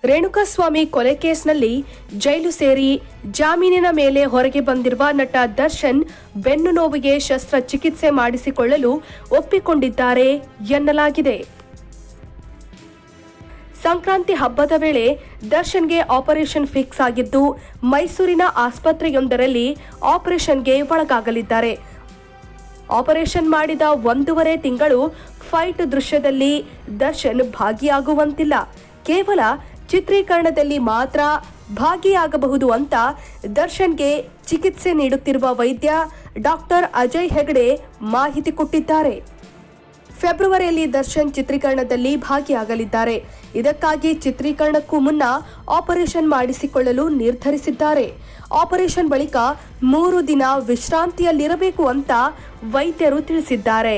ರೇಣುಕಾಸ್ವಾಮಿ ಕೊಲೆ ಕೇಸ್ನಲ್ಲಿ ಜೈಲು ಸೇರಿ ಜಾಮೀನಿನ ಮೇಲೆ ಹೊರಗೆ ಬಂದಿರುವ ನಟ ದರ್ಶನ್ ಬೆನ್ನು ನೋವಿಗೆ ಶಸ್ತ್ರಚಿಕಿತ್ಸೆ ಮಾಡಿಸಿಕೊಳ್ಳಲು ಒಪ್ಪಿಕೊಂಡಿದ್ದಾರೆ ಎನ್ನಲಾಗಿದೆ. ಸಂಕ್ರಾಂತಿ ಹಬ್ಬದ ವೇಳೆ ದರ್ಶನ್ಗೆ ಆಪರೇಷನ್ ಫಿಕ್ಸ್ ಆಗಿದ್ದು, ಮೈಸೂರಿನ ಆಸ್ಪತ್ರೆಯೊಂದರಲ್ಲಿ ಆಪರೇಷನ್ಗೆ ಒಳಗಾಗಲಿದ್ದಾರೆ. ಆಪರೇಷನ್ ಮಾಡಿದ 1.5 ತಿಂಗಳು ಫೈಟ್ ದೃಶ್ಯದಲ್ಲಿ ದರ್ಶನ್ ಭಾಗಿಯಾಗುವಂತಿಲ್ಲ. ಕೇವಲ ಚಿತ್ರೀಕರಣದಲ್ಲಿ ಮಾತ್ರ ಭಾಗಿಯಾಗಬಹುದು ಅಂತ ದರ್ಶನ್ಗೆ ಚಿಕಿತ್ಸೆ ನೀಡುತ್ತಿರುವ ವೈದ್ಯ ಡಾಕ್ಟರ್ ಅಜಯ್ ಹೆಗಡೆ ಮಾಹಿತಿ ಕೊಟ್ಟಿದ್ದಾರೆ. ಫೆಬ್ರವರಿಯಲ್ಲಿ ದರ್ಶನ್ ಚಿತ್ರೀಕರಣದಲ್ಲಿ ಭಾಗಿಯಾಗಲಿದ್ದಾರೆ. ಇದಕ್ಕಾಗಿ ಚಿತ್ರೀಕರಣಕ್ಕೂ ಮುನ್ನ ಆಪರೇಷನ್ ಮಾಡಿಸಿಕೊಳ್ಳಲು ನಿರ್ಧರಿಸಿದ್ದಾರೆ. ಆಪರೇಷನ್ ಬಳಿಕ 3 ದಿನ ವಿಶ್ರಾಂತಿಯಲ್ಲಿರಬೇಕು ಅಂತ ವೈದ್ಯರು ತಿಳಿಸಿದ್ದಾರೆ.